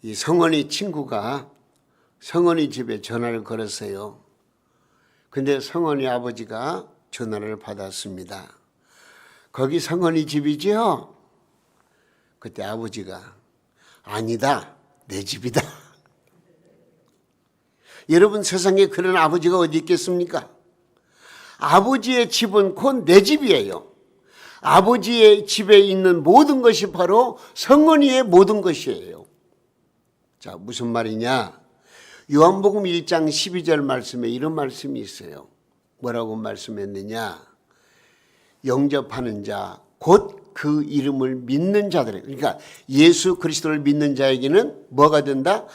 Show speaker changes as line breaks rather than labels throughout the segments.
이 성원이 친구가 성원이 집에 전화를 걸었어요. 근데 성원이 아버지가 전화를 받았습니다. 거기 성원이 집이지요? 그때 아버지가 아니다, 내 집이다. 여러분, 세상에 그런 아버지가 어디 있겠습니까? 아버지의 집은 곧 내 집이에요. 아버지의 집에 있는 모든 것이 바로 성원이의 모든 것이에요. 자, 무슨 말이냐? 요한복음 1장 12절 말씀에 이런 말씀이 있어요. 뭐라고 말씀했느냐? 영접하는 자, 곧 그 이름을 믿는 자들, 그러니까 예수 그리스도를 믿는 자에게는 뭐가 된다?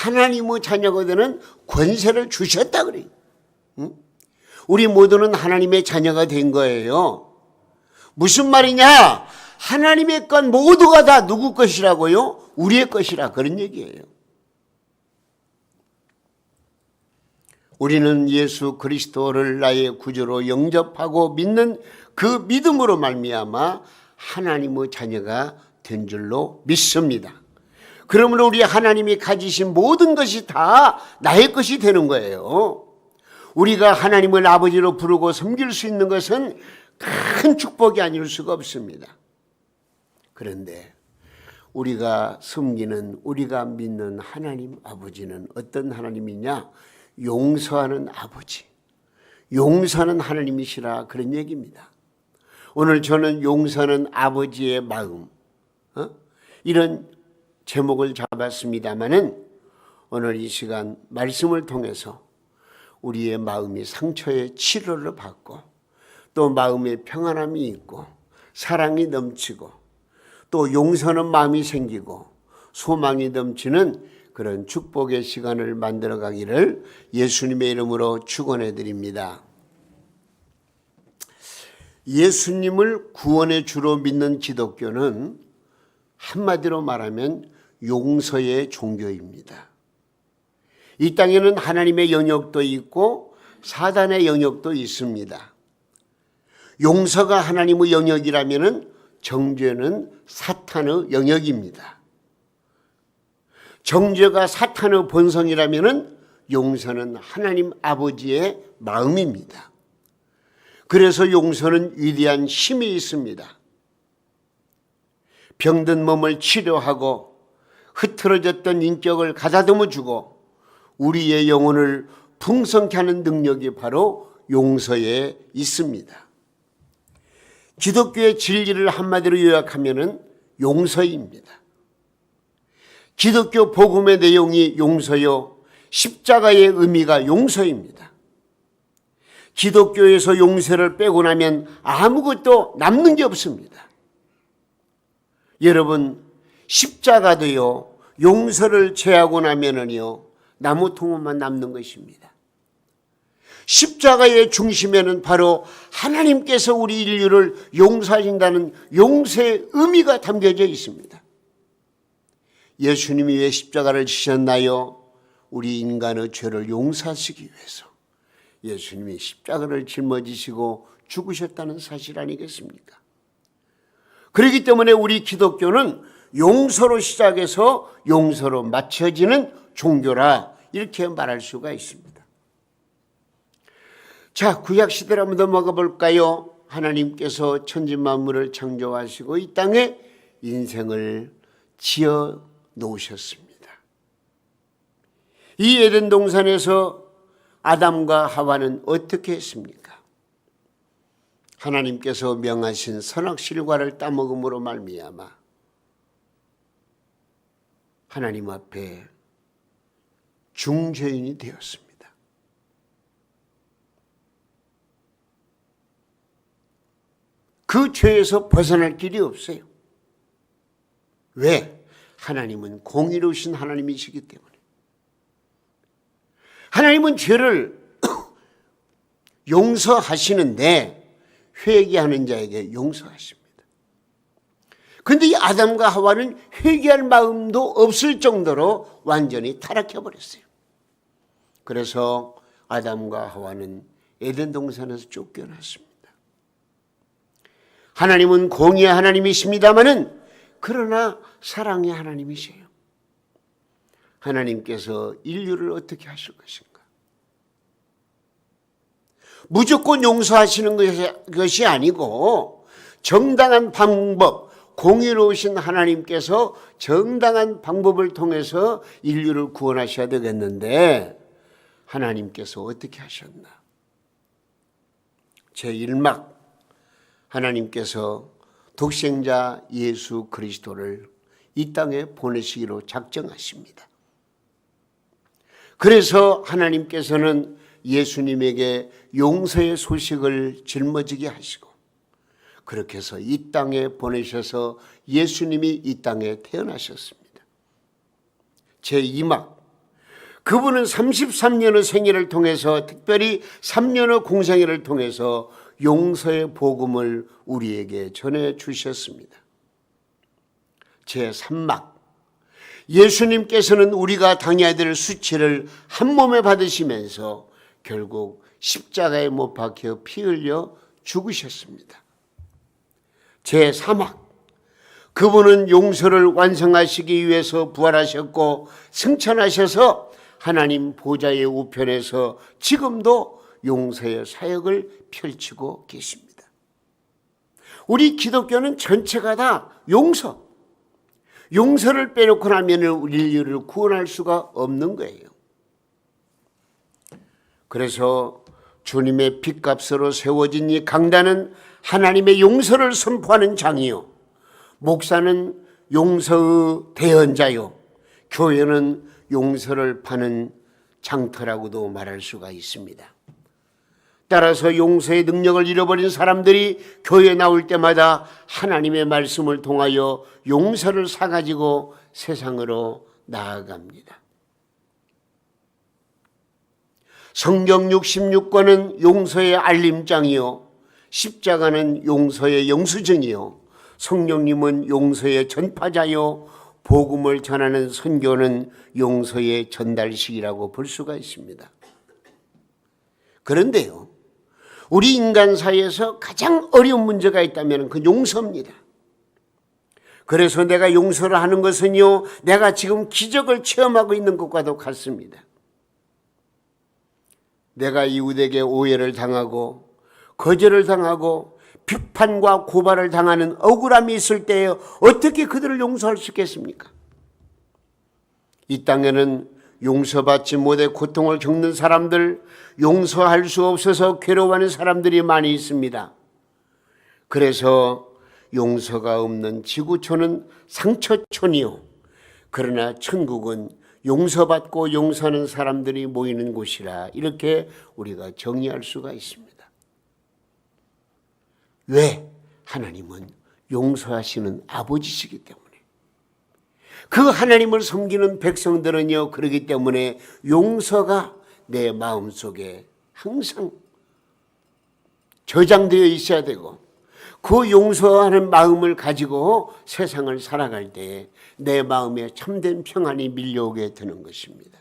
하나님의 자녀가 되는 권세를 주셨다 그래요. 응? 우리 모두는 하나님의 자녀가 된 거예요. 무슨 말이냐? 하나님의 것 모두가 다 누구 것이라고요? 우리의 것이라, 그런 얘기예요. 우리는 예수 그리스도를 나의 구주로 영접하고 믿는 그 믿음으로 말미암아 하나님의 자녀가 된 줄로 믿습니다. 그러므로 우리 하나님이 가지신 모든 것이 다 나의 것이 되는 거예요. 우리가 하나님을 아버지로 부르고 섬길 수 있는 것은 큰 축복이 아닐 수가 없습니다. 그런데 우리가 섬기는, 우리가 믿는 하나님 아버지는 어떤 하나님이냐? 용서하는 아버지, 용서하는 하나님이시라, 그런 얘기입니다. 오늘 저는 용서하는 아버지의 마음, 이런 제목을 잡았습니다마는 오늘 이 시간 말씀을 통해서 우리의 마음이 상처의 치료를 받고 또 마음에 평안함이 있고 사랑이 넘치고 또 용서하는 마음이 생기고 소망이 넘치는 그런 축복의 시간을 만들어 가기를 예수님의 이름으로 축원해 드립니다. 예수님을 구원의 주로 믿는 기독교는 한마디로 말하면 용서의 종교입니다. 이 땅에는 하나님의 영역도 있고 사단의 영역도 있습니다. 용서가 하나님의 영역이라면 정죄는 사탄의 영역입니다. 정죄가 사탄의 본성이라면 용서는 하나님 아버지의 마음입니다. 그래서 용서는 위대한 힘이 있습니다. 병든 몸을 치료하고 흐트러졌던 인격을 가다듬어 주고 우리의 영혼을 풍성케 하는 능력이 바로 용서에 있습니다. 기독교의 진리를 한마디로 요약하면 용서입니다. 기독교 복음의 내용이 용서요, 십자가의 의미가 용서입니다. 기독교에서 용서를 빼고 나면 아무것도 남는 게 없습니다. 여러분, 십자가도요, 용서를 제하고 나면은요, 나무 통로만 남는 것입니다. 십자가의 중심에는 바로 하나님께서 우리 인류를 용서하신다는 용서의 의미가 담겨져 있습니다. 예수님이 왜 십자가를 지셨나요? 우리 인간의 죄를 용서하시기 위해서 예수님이 십자가를 짊어지시고 죽으셨다는 사실 아니겠습니까? 그렇기 때문에 우리 기독교는 용서로 시작해서 용서로 마쳐지는 종교라, 이렇게 말할 수가 있습니다. 자, 구약시대로 한번 더 먹어볼까요? 하나님께서 천지만물을 창조하시고 이 땅에 인생을 지어 놓으셨습니다. 이 에덴 동산에서 아담과 하와는 어떻게 했습니까? 하나님께서 명하신 선악실과를 따먹음으로 말미암아 하나님 앞에 중죄인이 되었습니다. 그 죄에서 벗어날 길이 없어요. 왜? 하나님은 공의로우신 하나님이시기 때문에. 하나님은 죄를 용서하시는데 회개하는 자에게 용서하십니다. 그런데 이 아담과 하와는 회개할 마음도 없을 정도로 완전히 타락해버렸어요. 그래서 아담과 하와는 에덴 동산에서 쫓겨났습니다. 하나님은 공의의 하나님이십니다마는 그러나 사랑의 하나님이세요. 하나님께서 인류를 어떻게 하실 것인가? 무조건 용서하시는 것이 아니고 정당한 방법, 공의로우신 하나님께서 정당한 방법을 통해서 인류를 구원하셔야 되겠는데 하나님께서 어떻게 하셨나? 제1막 하나님께서 독생자 예수 그리스도를 이 땅에 보내시기로 작정하십니다. 그래서 하나님께서는 예수님에게 용서의 소식을 짊어지게 하시고 그렇게 해서 이 땅에 보내셔서 예수님이 이 땅에 태어나셨습니다. 제2막 그분은 33년의 생애를 통해서 특별히 3년의 공생애를 통해서 용서의 복음을 우리에게 전해주셨습니다. 제3막 예수님께서는 우리가 당해야 될 수치를 한 몸에 받으시면서 결국 십자가에 못 박혀 피 흘려 죽으셨습니다. 제3막 그분은 용서를 완성하시기 위해서 부활하셨고 승천하셔서 하나님 보좌의 우편에서 지금도 용서의 사역을 펼치고 계십니다. 우리 기독교는 전체가 다 용서를 빼놓고 나면 인류를 구원할 수가 없는 거예요. 그래서 주님의 핏값으로 세워진 이 강단은 하나님의 용서를 선포하는 장이요, 목사는 용서의 대언자요, 교회는 용서를 파는 장터라고도 말할 수가 있습니다. 따라서 용서의 능력을 잃어버린 사람들이 교회에 나올 때마다 하나님의 말씀을 통하여 용서를 사가지고 세상으로 나아갑니다. 성경 66권은 용서의 알림장이요, 십자가는 용서의 영수증이요, 성령님은 용서의 전파자요, 복음을 전하는 선교는 용서의 전달식이라고 볼 수가 있습니다. 그런데요, 우리 인간 사이에서 가장 어려운 문제가 있다면 그 용서입니다. 그래서 내가 용서를 하는 것은요, 내가 지금 기적을 체험하고 있는 것과도 같습니다. 내가 이웃에게 오해를 당하고 거절을 당하고 비판과 고발을 당하는 억울함이 있을 때에 어떻게 그들을 용서할 수 있겠습니까? 이 땅에는 용서받지 못해 고통을 겪는 사람들, 용서할 수 없어서 괴로워하는 사람들이 많이 있습니다. 그래서 용서가 없는 지구촌은 상처촌이요, 그러나 천국은 용서받고 용서하는 사람들이 모이는 곳이라 이렇게 우리가 정의할 수가 있습니다. 왜? 하나님은 용서하시는 아버지시기 때문에. 그 하나님을 섬기는 백성들은요, 그러기 때문에 용서가 내 마음속에 항상 저장되어 있어야 되고, 그 용서하는 마음을 가지고 세상을 살아갈 때 내 마음에 참된 평안이 밀려오게 되는 것입니다.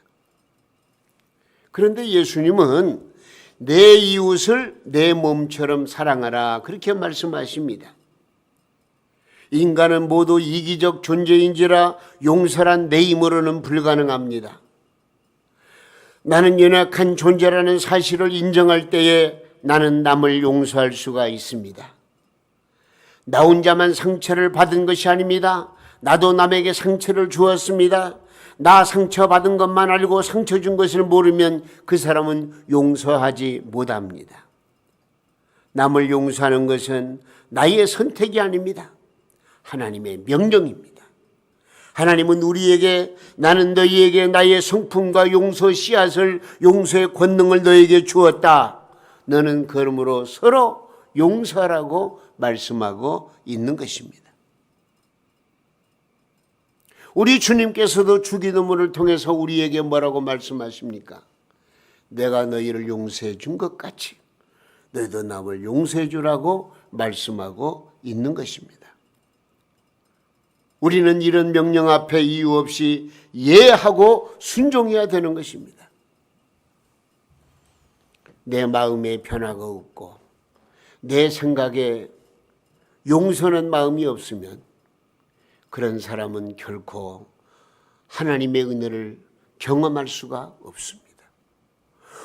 그런데 예수님은 내 이웃을 내 몸처럼 사랑하라, 그렇게 말씀하십니다. 인간은 모두 이기적 존재인지라 용서란 내 힘으로는 불가능합니다. 나는 연약한 존재라는 사실을 인정할 때에 나는 남을 용서할 수가 있습니다. 나 혼자만 상처를 받은 것이 아닙니다. 나도 남에게 상처를 주었습니다. 나 상처받은 것만 알고 상처 준 것을 모르면 그 사람은 용서하지 못합니다. 남을 용서하는 것은 나의 선택이 아닙니다. 하나님의 명령입니다. 하나님은 우리에게 나는 너희에게 나의 성품과 용서 씨앗을, 용서의 권능을 너에게 주었다. 너는 그러므로 서로 용서하라고 말씀하고 있는 것입니다. 우리 주님께서도 주기도문을 통해서 우리에게 뭐라고 말씀하십니까? 내가 너희를 용서해 준 것 같이 너희도 남을 용서해 주라고 말씀하고 있는 것입니다. 우리는 이런 명령 앞에 이유 없이 예하고 순종해야 되는 것입니다. 내 마음에 변화가 없고 내 생각에 용서하는 마음이 없으면 그런 사람은 결코 하나님의 은혜를 경험할 수가 없습니다.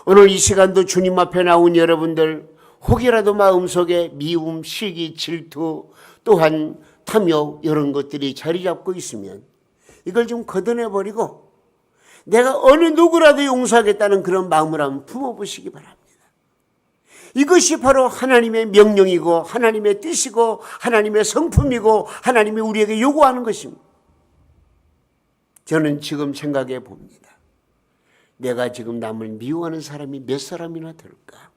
오늘 이 시간도 주님 앞에 나온 여러분들, 혹이라도 마음속에 미움, 시기, 질투, 또한 탐욕 이런 것들이 자리 잡고 있으면 이걸 좀 걷어내버리고 내가 어느 누구라도 용서하겠다는 그런 마음을 한번 품어보시기 바랍니다. 이것이 바로 하나님의 명령이고 하나님의 뜻이고 하나님의 성품이고 하나님이 우리에게 요구하는 것입니다. 저는 지금 생각해 봅니다. 내가 지금 남을 미워하는 사람이 몇 사람이나 될까?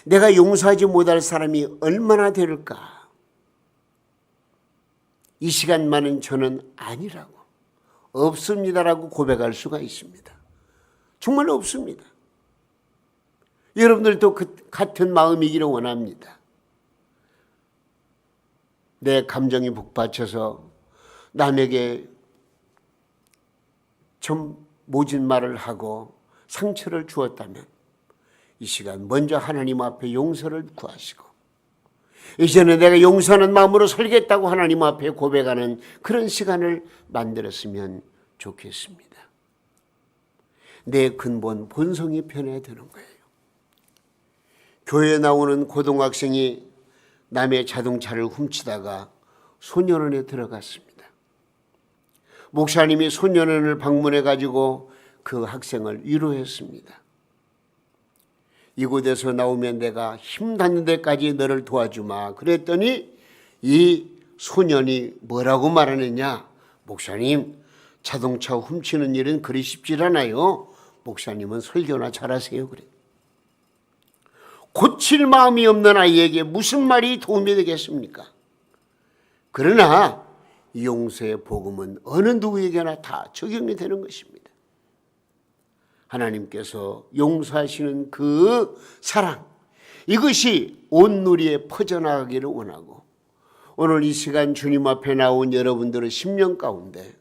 내가 용서하지 못할 사람이 얼마나 될까? 이 시간만은 저는 아니라고, 없습니다라고 고백할 수가 있습니다. 정말 없습니다. 여러분들도 같은 마음이기를 원합니다. 내 감정이 북받쳐서 남에게 좀 모진 말을 하고 상처를 주었다면 이 시간 먼저 하나님 앞에 용서를 구하시고 이제는 내가 용서하는 마음으로 살겠다고 하나님 앞에 고백하는 그런 시간을 만들었으면 좋겠습니다. 내 근본 본성이 변해야 되는 거예요. 교회에 나오는 고등학생이 남의 자동차를 훔치다가 소년원에 들어갔습니다. 목사님이 소년원을 방문해 가지고 그 학생을 위로했습니다. 이곳에서 나오면 내가 힘 닿는 데까지 너를 도와주마. 그랬더니 이 소년이 뭐라고 말하느냐? 목사님, 자동차 훔치는 일은 그리 쉽질 않아요. 목사님은 설교나 잘하세요. 그래. 고칠 마음이 없는 아이에게 무슨 말이 도움이 되겠습니까? 그러나 용서의 복음은 어느 누구에게나 다 적용이 되는 것입니다. 하나님께서 용서하시는 그 사랑, 이것이 온 누리에 퍼져나가기를 원하고 오늘 이 시간 주님 앞에 나온 여러분들의 심령 가운데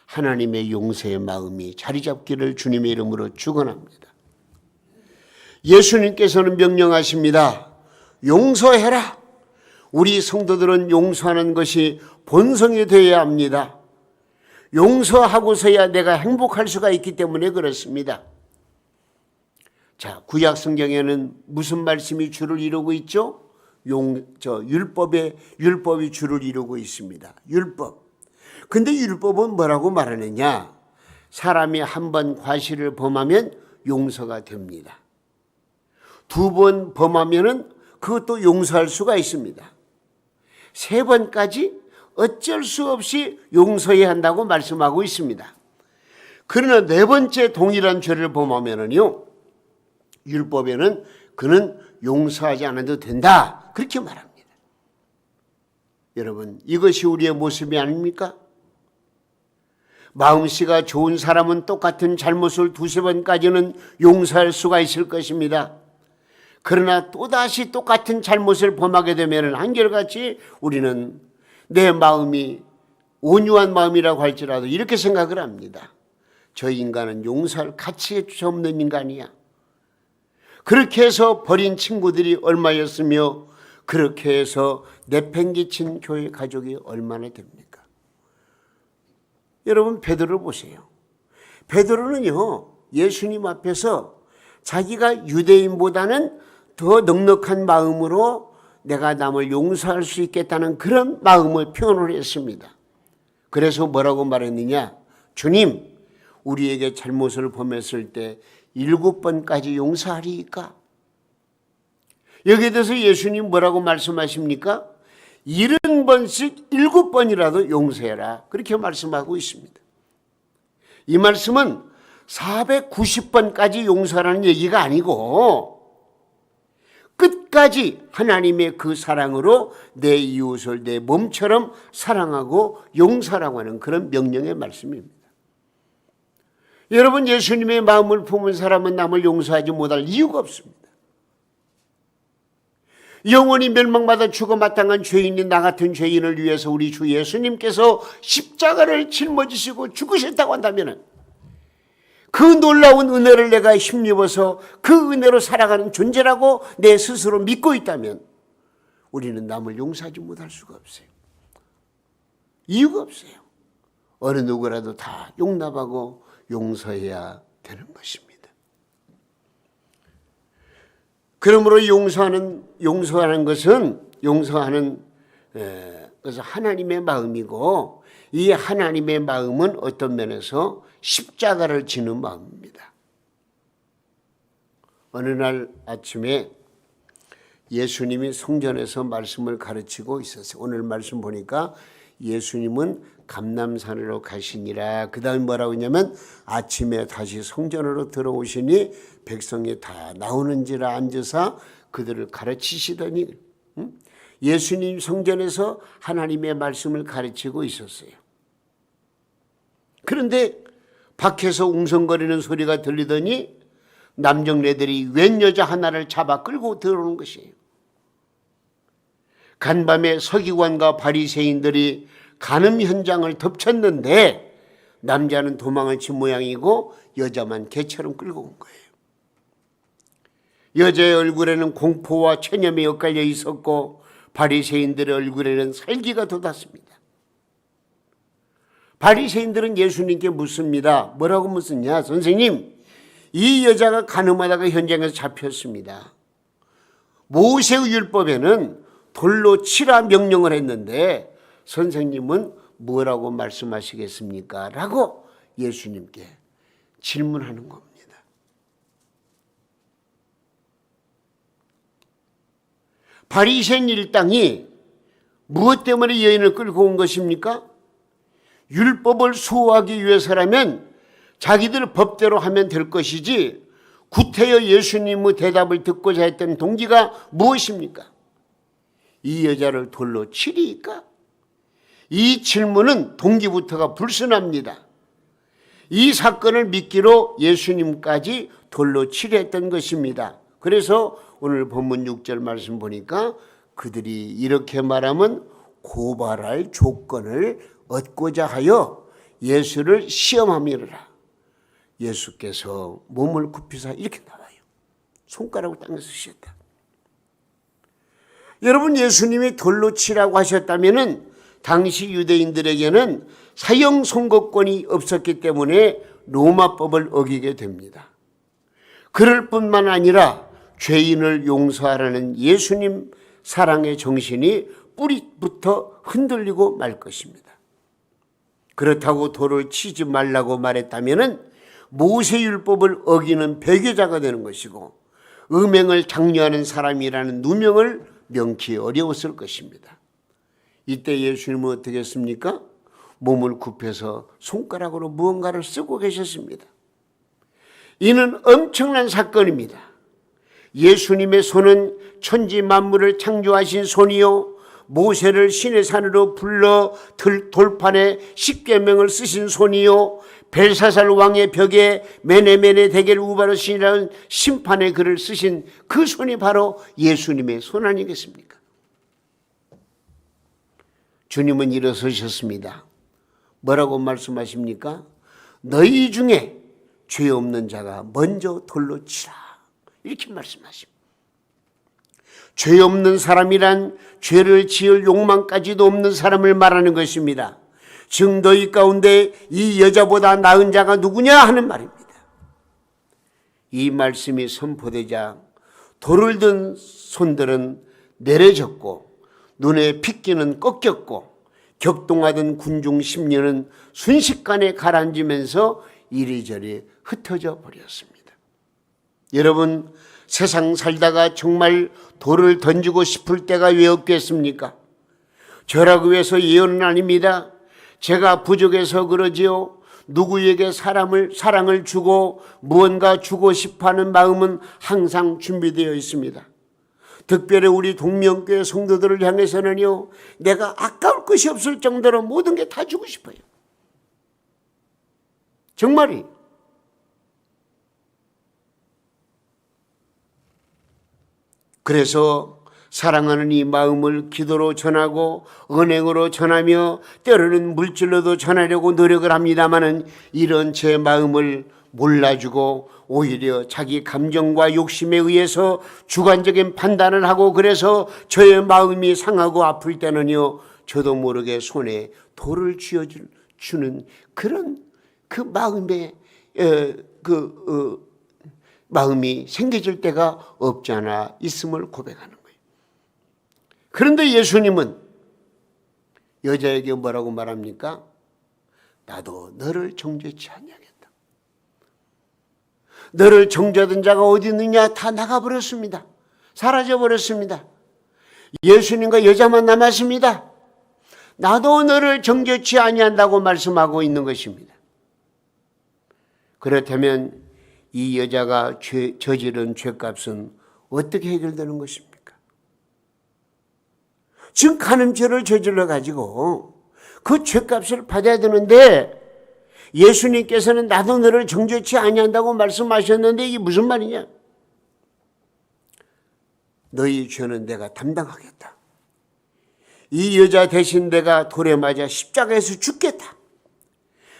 하나님의 용서의 마음이 자리 잡기를 주님의 이름으로 축원합니다. 예수님께서는 명령하십니다. 용서해라. 우리 성도들은 용서하는 것이 본성이 되어야 합니다. 용서하고서야 내가 행복할 수가 있기 때문에 그렇습니다. 자, 구약 성경에는 무슨 말씀이 주를 이루고 있죠? 율법이 주를 이루고 있습니다. 율법. 근데 율법은 뭐라고 말하느냐? 사람이 한 번 과실을 범하면 용서가 됩니다. 두 번 범하면은 그것도 용서할 수가 있습니다. 세 번까지 어쩔 수 없이 용서해야 한다고 말씀하고 있습니다. 그러나 네 번째 동일한 죄를 범하면은요, 율법에는 그는 용서하지 않아도 된다. 그렇게 말합니다. 여러분, 이것이 우리의 모습이 아닙니까? 마음씨가 좋은 사람은 똑같은 잘못을 두세 번까지는 용서할 수가 있을 것입니다. 그러나 또다시 똑같은 잘못을 범하게 되면 한결같이 우리는 내 마음이 온유한 마음이라고 할지라도 이렇게 생각을 합니다. 저 인간은 용서할 가치에 없는 인간이야. 그렇게 해서 버린 친구들이 얼마였으며 그렇게 해서 내팽개친 교회 가족이 얼마나 됩니까? 여러분, 베드로를 보세요. 베드로는요, 예수님 앞에서 자기가 유대인보다는 더 넉넉한 마음으로 내가 남을 용서할 수 있겠다는 그런 마음을 표현을 했습니다. 그래서 뭐라고 말했느냐? 주님, 우리에게 잘못을 범했을 때 7번까지 용서하리이까? 여기에 대해서 예수님 뭐라고 말씀하십니까? 70번씩 7번이라도 용서해라. 그렇게 말씀하고 있습니다. 이 말씀은 490번까지 용서하라는 얘기가 아니고 끝까지 하나님의 그 사랑으로 내 이웃을 내 몸처럼 사랑하고 용서하라고 하는 그런 명령의 말씀입니다. 여러분, 예수님의 마음을 품은 사람은 남을 용서하지 못할 이유가 없습니다. 영원히 멸망받아 죽어 마땅한 죄인인 나 같은 죄인을 위해서 우리 주 예수님께서 십자가를 짊어지시고 죽으셨다고 한다면 그 놀라운 은혜를 내가 힘입어서 그 은혜로 살아가는 존재라고 내 스스로 믿고 있다면 우리는 남을 용서하지 못할 수가 없어요. 이유가 없어요. 어느 누구라도 다 용납하고 용서해야 되는 것입니다. 그러므로 용서하는 것은 하나님의 마음이고, 이 하나님의 마음은 어떤 면에서 십자가를 지는 마음입니다. 어느 날 아침에 예수님이 성전에서 말씀을 가르치고 있었어요. 오늘 말씀 보니까 예수님은 감람산으로 가시니라. 그 다음에 뭐라고 했냐면 아침에 다시 성전으로 들어오시니 백성이 다 나오는지라 앉으사 그들을 가르치시더니, 예수님 성전에서 하나님의 말씀을 가르치고 있었어요. 그런데 밖에서 웅성거리는 소리가 들리더니 남정네들이 웬 여자 하나를 잡아 끌고 들어오는 것이에요. 간밤에 서기관과 바리새인들이 간음 현장을 덮쳤는데 남자는 도망을 친 모양이고 여자만 개처럼 끌고 온 거예요. 여자의 얼굴에는 공포와 체념이 엇갈려 있었고 바리새인들의 얼굴에는 살기가 돋았습니다. 바리새인들은 예수님께 묻습니다. 뭐라고 묻습냐? 선생님, 이 여자가 간음하다가 현장에서 잡혔습니다. 모세의 율법에는 돌로 치라 명령을 했는데 선생님은 뭐라고 말씀하시겠습니까? 라고 예수님께 질문하는 겁니다. 바리새인 일당이 무엇 때문에 여인을 끌고 온 것입니까? 율법을 수호하기 위해서라면 자기들 법대로 하면 될 것이지 구태여 예수님의 대답을 듣고자 했던 동기가 무엇입니까? 이 여자를 돌로 치리까? 이 질문은 동기부터가 불순합니다. 이 사건을 미끼로 예수님까지 돌로 치려했던 것입니다. 그래서 오늘 본문 6절 말씀 보니까 그들이 이렇게 말하면 고발할 조건을 얻고자 하여 예수를 시험함이라. 예수께서 몸을 굽히사 이렇게 나와요. 손가락을 땅에 쓰셨다. 여러분, 예수님이 돌로 치라고 하셨다면은 당시 유대인들에게는 사형 선고권이 없었기 때문에 로마법을 어기게 됩니다. 그럴 뿐만 아니라 죄인을 용서하라는 예수님 사랑의 정신이 뿌리부터 흔들리고 말 것입니다. 그렇다고 돌을 치지 말라고 말했다면은 모세율법을 어기는 배교자가 되는 것이고 음행을 장려하는 사람이라는 누명을 명키 어려웠을 것입니다. 이때 예수님은 어떻게 했습니까? 몸을 굽혀서 손가락으로 무언가를 쓰고 계셨습니다. 이는 엄청난 사건입니다. 예수님의 손은 천지 만물을 창조하신 손이요 모세를 신의 산으로 불러 돌판에 십계명을 쓰신 손이요 벨사살 왕의 벽에 메네메네 대겔 우바르신이라는 심판의 글을 쓰신 그 손이 바로 예수님의 손 아니겠습니까? 주님은 일어서셨습니다. 뭐라고 말씀하십니까? 너희 중에 죄 없는 자가 먼저 돌로 치라. 이렇게 말씀하십니다. 죄 없는 사람이란 죄를 지을 욕망까지도 없는 사람을 말하는 것입니다. 즉 너희 가운데 이 여자보다 나은 자가 누구냐 하는 말입니다. 이 말씀이 선포되자 돌을 든 손들은 내려졌고 눈에 핏기는 꺾였고 격동하던 군중 심리는 순식간에 가라앉으면서 이리저리 흩어져 버렸습니다. 여러분, 세상 살다가 정말 돌을 던지고 싶을 때가 왜 없겠습니까? 저라고 해서 예언은 아닙니다. 제가 부족해서 그러지요. 누구에게 사랑을 주고 무언가 주고 싶어하는 마음은 항상 준비되어 있습니다. 특별히 우리 동명교회 성도들을 향해서는요, 내가 아까울 것이 없을 정도로 모든 게 다 주고 싶어요. 정말이. 그래서 사랑하는 이 마음을 기도로 전하고 은행으로 전하며 때로는 물질로도 전하려고 노력을 합니다마는 이런 제 마음을 몰라주고 오히려 자기 감정과 욕심에 의해서 주관적인 판단을 하고 그래서 저의 마음이 상하고 아플 때는요, 저도 모르게 손에 돌을 주는 그런 그 마음의 마음이 생겨질 때가 없지 않아 있음을 고백하는 거예요. 그런데 예수님은 여자에게 뭐라고 말합니까? 나도 너를 정죄치 아니하겠다. 너를 정죄하던 자가 어디 있느냐? 다 나가버렸습니다. 사라져버렸습니다. 예수님과 여자만 남았습니다. 나도 너를 정죄치 아니한다고 말씀하고 있는 것입니다. 그렇다면 이 여자가 저지른 죄값은 어떻게 해결되는 것입니까? 지금 간음죄를 저질러 가지고 그 죄값을 받아야 되는데 예수님께서는 나도 너를 정죄치 아니한다고 말씀하셨는데 이게 무슨 말이냐? 너희 죄는 내가 담당하겠다. 이 여자 대신 내가 돌에 맞아 십자가에서 죽겠다.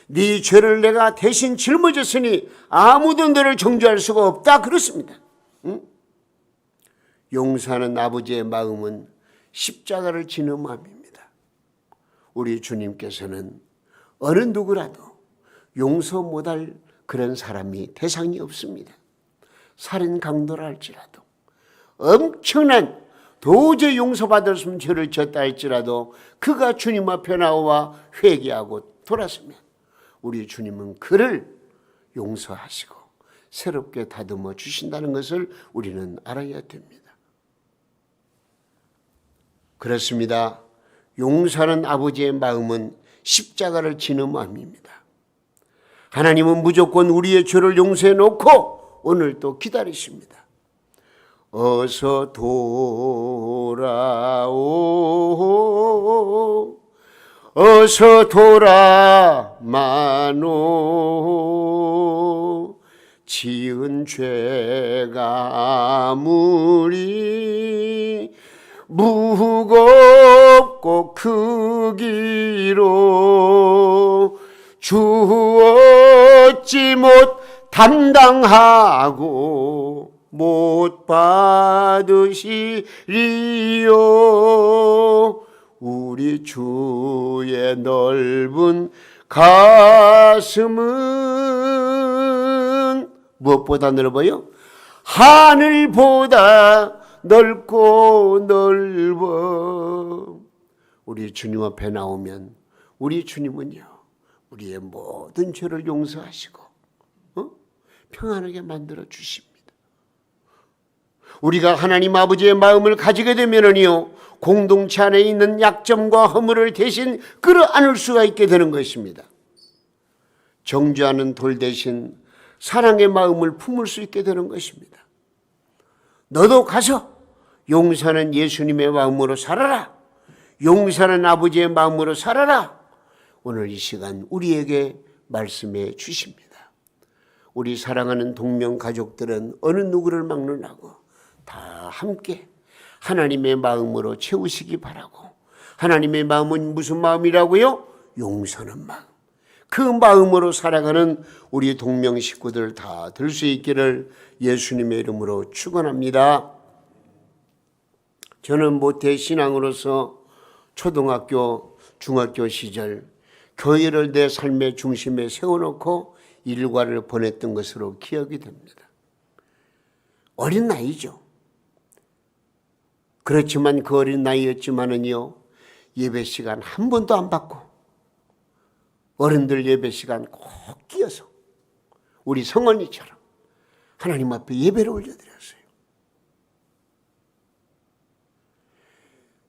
네 죄를 내가 대신 짊어졌으니 아무도 너를 정죄할 수가 없다. 그렇습니다. 응? 용서하는 아버지의 마음은 십자가를 지는 마음입니다. 우리 주님께서는 어느 누구라도 용서 못할 그런 사람이 대상이 없습니다. 살인 강도라 할지라도 엄청난 도저히 용서받을 수 없는 죄를 졌다 할지라도 그가 주님 앞에 나와 회개하고 돌아서면 우리 주님은 그를 용서하시고 새롭게 다듬어 주신다는 것을 우리는 알아야 됩니다. 그렇습니다. 용서하는 아버지의 마음은 십자가를 지는 마음입니다. 하나님은 무조건 우리의 죄를 용서해 놓고 오늘 또 기다리십니다. 어서 돌아오, 어서 돌아마노. 지은 죄가 아무리 무겁고 크기로 주 어찌 못 담당하고 못 받으시리요. 우리 주의 넓은 가슴은 무엇보다 넓어요? 하늘보다 넓고 넓어. 우리 주님 앞에 나오면 우리 주님은요, 우리의 모든 죄를 용서하시고 평안하게 만들어 주십니다. 우리가 하나님 아버지의 마음을 가지게 되면은요, 공동체 안에 있는 약점과 허물을 대신 끌어안을 수가 있게 되는 것입니다. 정죄하는 돌 대신 사랑의 마음을 품을 수 있게 되는 것입니다. 너도 가서 용서하는 예수님의 마음으로 살아라. 용서하는 아버지의 마음으로 살아라. 오늘 이 시간 우리에게 말씀해 주십니다. 우리 사랑하는 동명 가족들은 어느 누구를 막론하고 다 함께 하나님의 마음으로 채우시기 바라고. 하나님의 마음은 무슨 마음이라고요? 용서하는 마음. 그 마음으로 살아가는 우리 동명 식구들 다 될 수 있기를 예수님의 이름으로 축원합니다. 저는 모태 신앙으로서 초등학교, 중학교 시절 교회를 내 삶의 중심에 세워놓고 일과를 보냈던 것으로 기억이 됩니다. 어린 나이죠. 그렇지만 그 어린 나이였지만은요, 예배 시간 한 번도 안 받고 어른들 예배 시간 꼭 끼어서 우리 성언니처럼 하나님 앞에 예배를 올려드렸어요.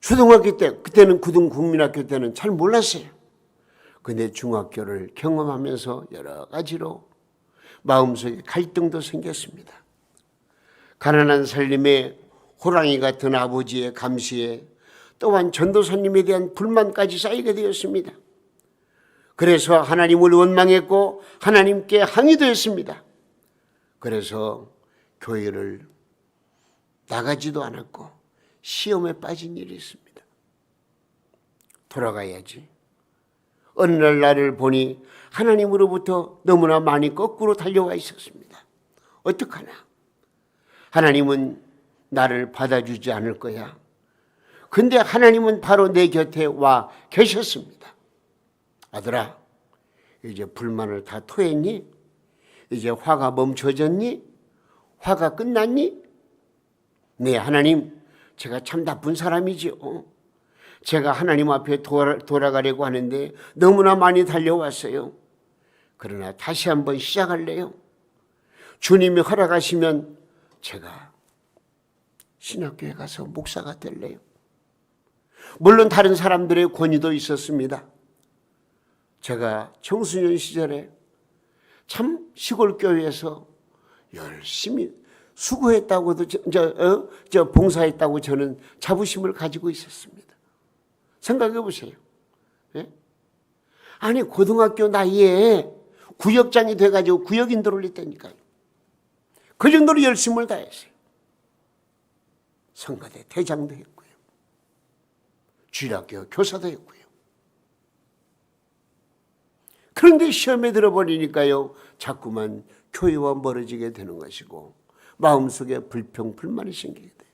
초등학교 때, 그때는 국민학교 때는 잘 몰랐어요. 근데 중학교를 경험하면서 여러 가지로 마음속에 갈등도 생겼습니다. 가난한 살림에 호랑이 같은 아버지의 감시에 또한 전도사님에 대한 불만까지 쌓이게 되었습니다. 그래서 하나님을 원망했고 하나님께 항의도 했습니다. 그래서 교회를 나가지도 않았고 시험에 빠진 일이 있습니다. 돌아가야지. 어느 날 나를 보니 하나님으로부터 너무나 많이 거꾸로 달려와 있었습니다. 어떡하나? 하나님은 나를 받아주지 않을 거야. 근데 하나님은 바로 내 곁에 와 계셨습니다. 아들아, 이제 불만을 다 토했니? 이제 화가 멈춰졌니? 화가 끝났니? 네, 하나님, 제가 참 나쁜 사람이지요. 제가 하나님 앞에 돌아가려고 하는데 너무나 많이 달려왔어요. 그러나 다시 한번 시작할래요. 주님이 허락하시면 제가 신학교에 가서 목사가 될래요. 물론 다른 사람들의 권유도 있었습니다. 제가 청소년 시절에 참 시골 교회에서 열심히 수고했다고도 봉사했다고 저는 자부심을 가지고 있었습니다. 생각해 보세요. 예? 아니 고등학교 나이에 구역장이 돼가지고 구역인도를 했다니까요. 그 정도로 열심을 다했어요. 성가대 대장도 했고요. 주일학교 교사도 했고요. 그런데 시험에 들어버리니까요, 자꾸만 교회와 멀어지게 되는 것이고 마음속에 불평, 불만이 생기게 돼요.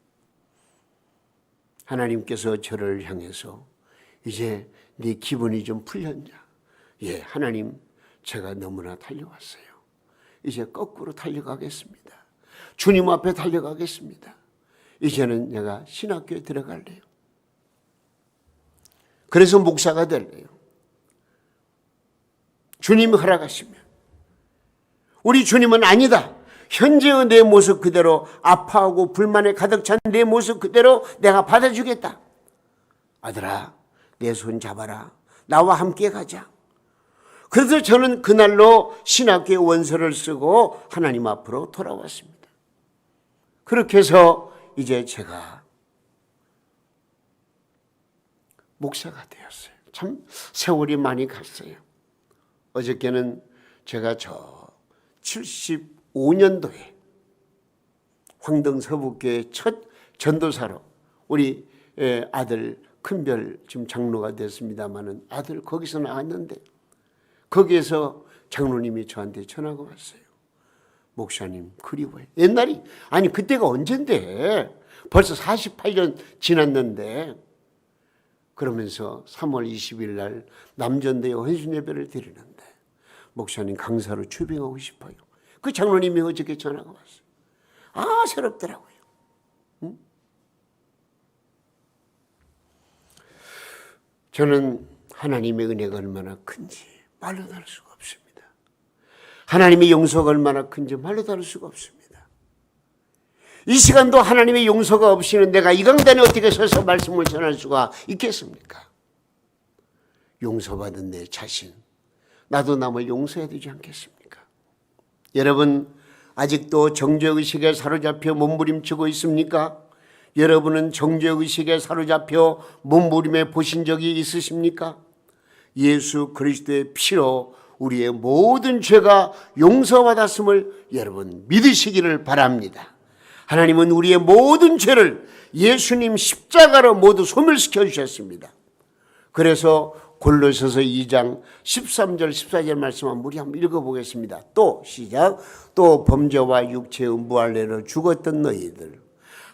하나님께서 저를 향해서 이제 네 기분이 좀 풀렸냐? 예, 하나님, 제가 너무나 달려왔어요. 이제 거꾸로 달려가겠습니다. 주님 앞에 달려가겠습니다. 이제는 내가 신학교에 들어갈래요. 그래서 목사가 될래요. 주님이 허락하시면. 우리 주님은 아니다. 현재의 내 모습 그대로, 아파하고 불만에 가득 찬 내 모습 그대로 내가 받아주겠다. 아들아, 내 손 잡아라. 나와 함께 가자. 그래서 저는 그날로 신학교에 원서를 쓰고 하나님 앞으로 돌아왔습니다. 그렇게 해서 이제 제가 목사가 되었어요. 참 세월이 많이 갔어요. 어저께는 제가 저 75년도에 황등 서북교회 첫 전도사로 우리 아들 큰별 지금 장로가 됐습니다마는 아들 거기서 나왔는데 거기에서 장로님이 저한테 전화가 왔어요. 목사님 그리워요. 옛날이 아니 그때가 언젠데 벌써 48년 지났는데 그러면서 3월 20일 날 남전대에 헌신 예배를 드리는데 목사님 강사로 출빙하고 싶어요. 그 장로님이 어저께 전화가 왔어요. 아 새롭더라고요. 응? 저는 하나님의 은혜가 얼마나 큰지 말로 다룰 수가 없습니다. 하나님의 용서가 얼마나 큰지 말로 다룰 수가 없습니다. 이 시간도 하나님의 용서가 없이는 내가 이 강단에 어떻게 서서 말씀을 전할 수가 있겠습니까? 용서받은 내 자신, 나도 남을 용서해야 되지 않겠습니까? 여러분 아직도 정죄의식에 사로잡혀 몸부림치고 있습니까? 여러분은 정죄의식에 사로잡혀 몸부림해 보신 적이 있으십니까? 예수 그리스도의 피로 우리의 모든 죄가 용서받았음을 여러분 믿으시기를 바랍니다. 하나님은 우리의 모든 죄를 예수님 십자가로 모두 소멸시켜 주셨습니다. 그래서 골로새서 2장 13절 14절 말씀 우리 한번 읽어보겠습니다. 또 시작. 또 범죄와 육체의 무할례로 죽었던 너희들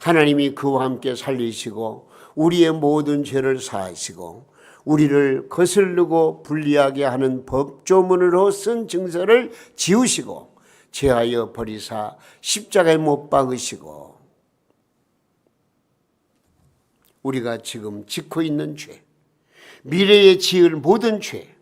하나님이 그와 함께 살리시고 우리의 모든 죄를 사하시고 우리를 거슬르고 불리하게 하는 법조문으로 쓴 증서를 지우시고 제하여 버리사 십자가에 못 박으시고 우리가 지금 짓고 있는 죄, 미래에 지을 모든 죄,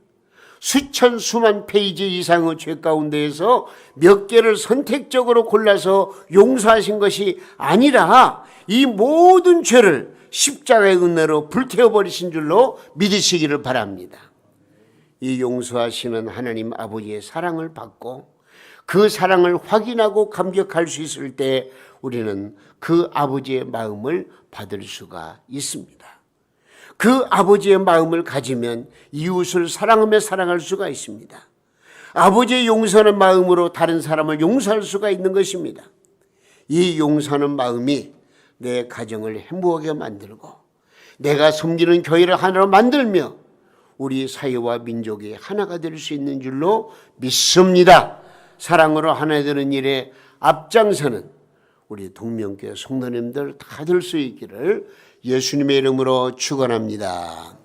수천 수만 페이지 이상의 죄 가운데에서 몇 개를 선택적으로 골라서 용서하신 것이 아니라 이 모든 죄를 십자가의 은혜로 불태워버리신 줄로 믿으시기를 바랍니다. 이 용서하시는 하나님 아버지의 사랑을 받고 그 사랑을 확인하고 감격할 수 있을 때 우리는 그 아버지의 마음을 받을 수가 있습니다. 그 아버지의 마음을 가지면 이웃을 사랑하며 사랑할 수가 있습니다. 아버지의 용서하는 마음으로 다른 사람을 용서할 수가 있는 것입니다. 이 용서하는 마음이 내 가정을 행복하게 만들고 내가 섬기는 교회를 하나로 만들며 우리 사회와 민족이 하나가 될 수 있는 줄로 믿습니다. 사랑으로 하나 되는 일에 앞장서는 우리 동명교회 성도님들 다 될 수 있기를 예수님의 이름으로 축원합니다.